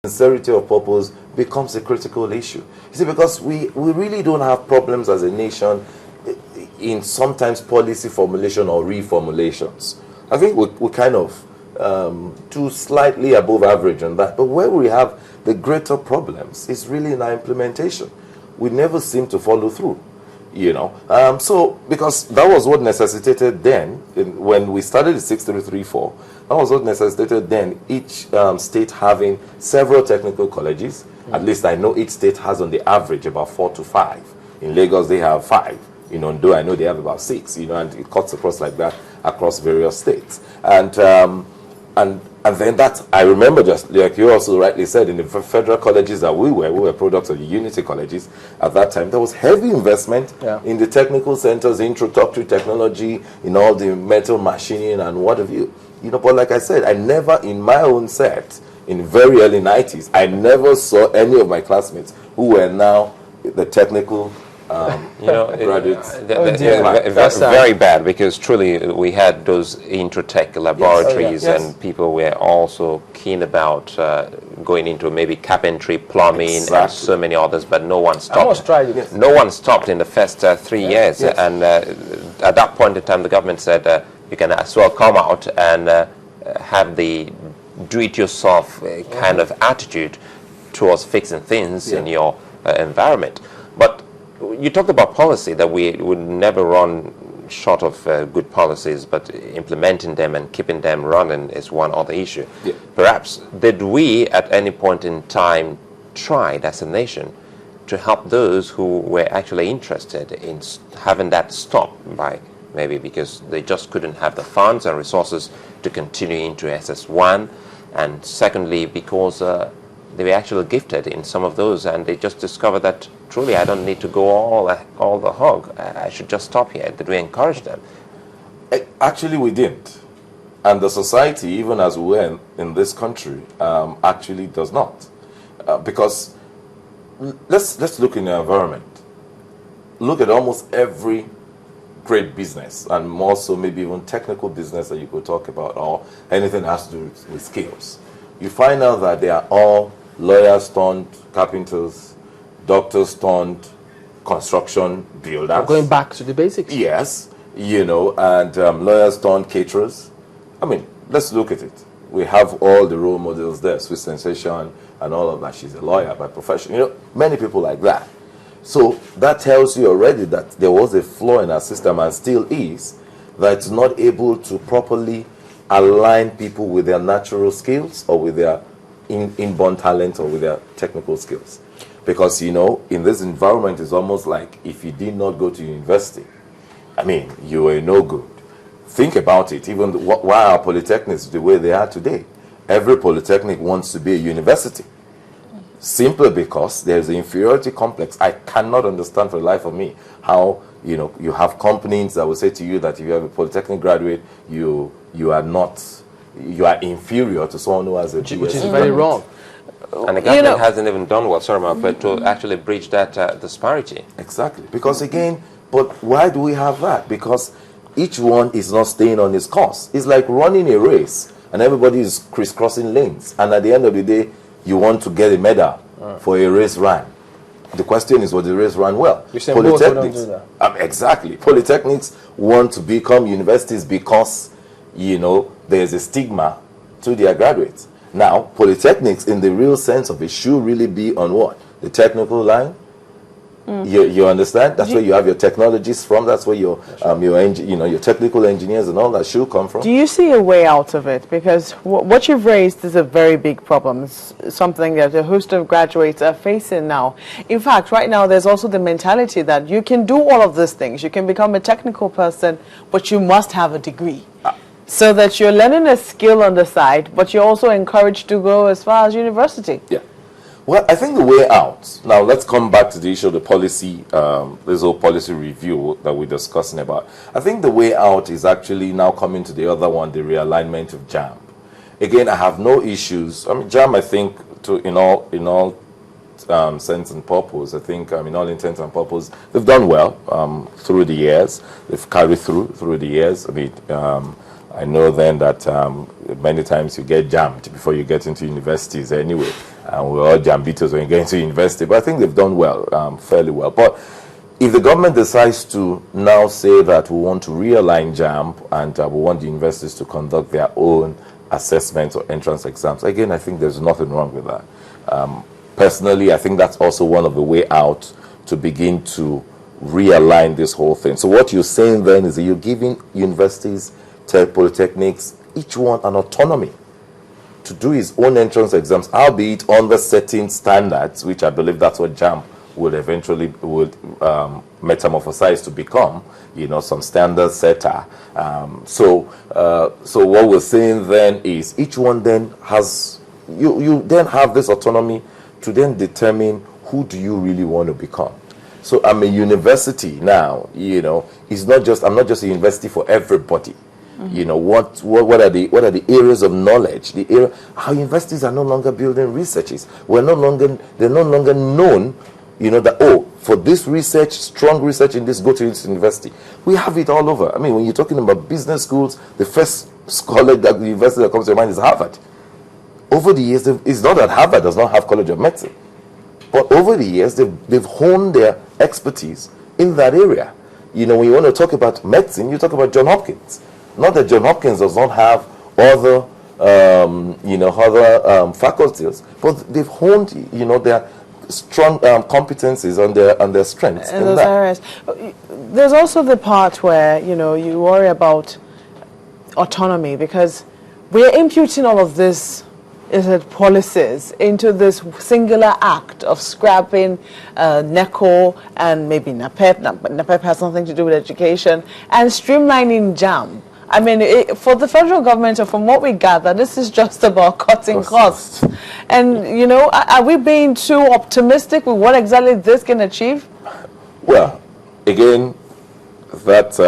sincerity of purpose becomes a critical issue. You see, because we really don't have problems as a nation in sometimes policy formulation or reformulations. I think we kind of do slightly above average on that. But where we have the greater problems is really in our implementation. We never seem to follow through, you know. So, because that was what necessitated then, when we started the 6334, that was what necessitated then each state having several technical colleges. At least I know each state has on the average about 4 to 5. In Lagos, they have 5. In Ondo, I know they have about 6, you know, and it cuts across like that across various states. And then that, I remember, just like you also rightly said, in the federal colleges that we were products of the Unity colleges at that time. There was heavy investment in the technical centers, introductory technology, in all the metal machining and what have you. You know, but like I said, I never, in my own set, in very early 90s, I never saw any of my classmates who were now the technical you know, graduates. Very bad, because truly we had those Introtech laboratories, and people were also keen about going into maybe carpentry, plumbing, and so many others, but no one stopped. No one stopped in the first 3 years, and at that point in time the government said you can as well come out and have the do-it-yourself kind of attitude towards fixing things in your environment. But you talked about policy, that we would never run short of good policies, but implementing them and keeping them running is one other issue. Perhaps, did we at any point in time try as a nation to help those who were actually interested in having that stop, by maybe because they just couldn't have the funds and resources to continue into SS1, and secondly because they were actually gifted in some of those, and they just discovered that truly I don't need to go all the hog. I should just stop here. Did we encourage them? Actually, we didn't. And the society, even as we were in this country, actually does not. Because let's look in the environment. Look at almost every great business, and more so maybe even technical business that you could talk about, or anything that has to do with skills. You find out that they are all lawyers turned carpenters, doctors turned construction builders. Going back to the basics. Yes, you know, and lawyers turned caterers. I mean, let's look at it. We have all the role models there, Swiss Sensation and all of that. She's a lawyer by profession. You know, many people like that. So that tells you already that there was a flaw in our system, and still is, that it's not able to properly align people with their natural skills or with their inborn talent or with their technical skills. Because, you know, in this environment, it's almost like if you did not go to university, I mean, you were no good. Think about it, even why are polytechnics the way they are today? Every polytechnic wants to be a university. Simply because there's an inferiority complex. I cannot understand for the life of me how, you know, you have companies that will say to you that if you have a polytechnic graduate, you are inferior to someone who has a BS. Which is very wrong. And the government hasn't even done well, sorry, Mark, but to actually bridge that disparity. Exactly. Because again, but why do we have that? Because each one is not staying on his course. It's like running a race, and everybody is crisscrossing lanes. And at the end of the day, you want to get a medal for a race run. The question is, was the race run well? Polytechnics, exactly. Polytechnics want to become universities because, you know, there's a stigma to their graduates. Now, polytechnics, in the real sense of it, should really be on what? The technical line. You understand? That's where you have your technologists from. That's where your technical engineers and all that should come from. Do you see a way out of it? Because what you've raised is a very big problem. It's something that a host of graduates are facing now. In fact, right now, there's also the mentality that you can do all of these things. You can become a technical person, but you must have a degree. So that you're learning a skill on the side, but you're also encouraged to go as far as university. Yeah. Well, I think the way out, now let's come back to the issue of the policy, this whole policy review that we're discussing about. I think the way out is actually now coming to the other one, the realignment of Jamb. Again, I have no issues. I mean, Jamb, I think, in all sense and purpose, I think, in all intents and purpose, they've done well through the years. They've carried through the years. I mean, I know then that many times you get jammed before you get into universities anyway. And we're all jambitos when you get into university. But I think they've done well, fairly well. But if the government decides to now say that we want to realign Jamb and we want the universities to conduct their own assessments or entrance exams, again, I think there's nothing wrong with that. Personally, I think that's also one of the way out to begin to realign this whole thing. So what you're saying then is that you're giving universities, polytechnics, each one an autonomy to do his own entrance exams, albeit under certain standards, which I believe that's what Jamb would eventually metamorphosize to become, you know, some standard setter. So what we're saying then is each one then has, you then have this autonomy to then determine who do you really want to become. So I'm a university now, you know, it's not just, I'm not just a university for everybody. You know, what are the areas of knowledge? Our universities are no longer building researches. They're no longer known, you know, that, oh, for this research, strong research in this, go to this university. We have it all over. I mean, when you're talking about business schools, the first college that the university that comes to your mind is Harvard. Over the years, it's not that Harvard does not have College of Medicine, but over the years, they've honed their expertise in that area. You know, when you want to talk about medicine, you talk about Johns Hopkins. Not that Johns Hopkins does not have other, faculties, but they've honed, you know, their strong competencies and their strengths in those that. areas. There's also the part where, you know, you worry about autonomy, because we're imputing all of this policies into this singular act of scrapping NECO and maybe NAPEP. NAPEP has nothing to do with education, and streamlining Jamb. I mean, for the federal government, or from what we gather, this is just about cutting costs. And, you know, are we being too optimistic with what exactly this can achieve? Well, again, that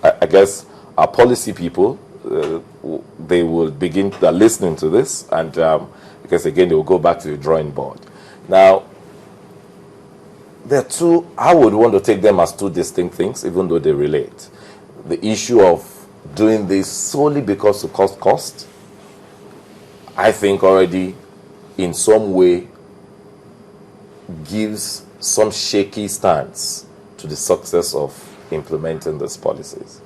I guess our policy people, they will begin listening to this, and because again, they will go back to the drawing board. Now, there are two, I would want to take them as two distinct things, even though they relate. The issue of doing this solely because of cost, I think already in some way gives some shaky stance to the success of implementing these policies.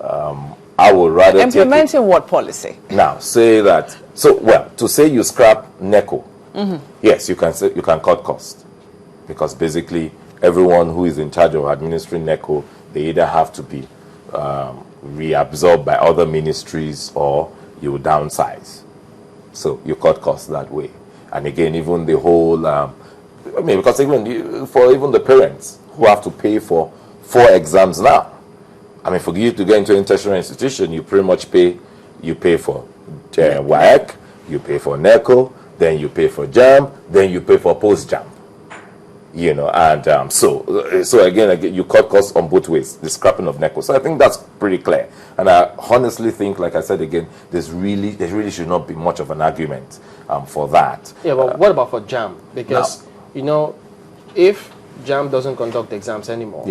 I would rather implementing what policy? Now, say that, to say you scrap NECO, yes, you can say you can cut cost, because basically everyone who is in charge of administering NECO, they either have to be reabsorbed by other ministries or you downsize. So you cut costs that way. And again, even the whole, because even for the parents who have to pay for 4 exams now. I mean, for you to get into a tertiary institution, you pretty much pay for WAEC, you pay for NECO, then you pay for Jamb, then you pay for post-Jamb. You know, and so again, you cut costs on both ways, the scrapping of NECO. So I think that's pretty clear. And I honestly think, like I said again, there really should not be much of an argument for that. Yeah, but what about for Jamb? Because, you know, if Jamb doesn't conduct exams anymore,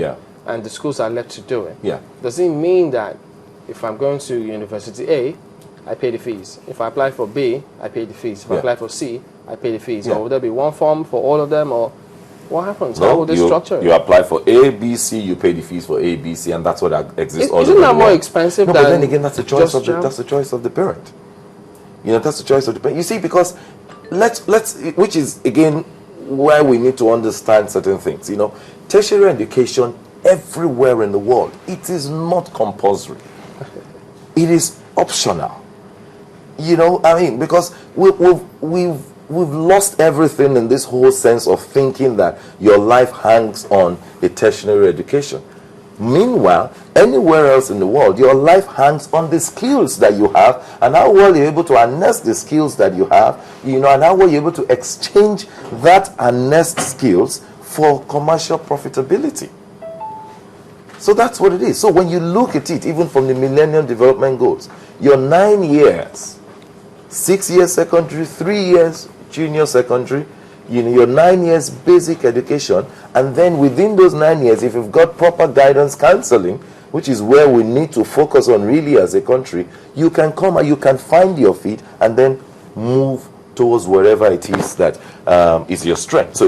and the schools are left to do it, does it mean that if I'm going to University A, I pay the fees? If I apply for B, I pay the fees. If I apply for C, I pay the fees. Or will there be one form for all of them, or what happens? How will they structure it? You apply for A, B, C, you pay the fees for A, B, C, and that's what exists all over the world. Isn't that more expensive than but then again, that's the choice of the choice of the parent. You know, that's the choice of the parent. You see, because which is again where we need to understand certain things. You know, tertiary education everywhere in the world, it is not compulsory. It is optional. You know, I mean, because we've lost everything in this whole sense of thinking that your life hangs on a tertiary education. Meanwhile, anywhere else in the world, your life hangs on the skills that you have and how well you're able to harness the skills that you have, you know, and how well you're able to exchange that harnessed skills for commercial profitability. So that's what it is. So when you look at it, even from the Millennium Development Goals, your 9 years, 6 years secondary, 3 years junior secondary, you know, your 9 years basic education, and then within those 9 years, if you've got proper guidance counseling, which is where we need to focus on really as a country, you can come and you can find your feet and then move towards wherever it is that is your strength. So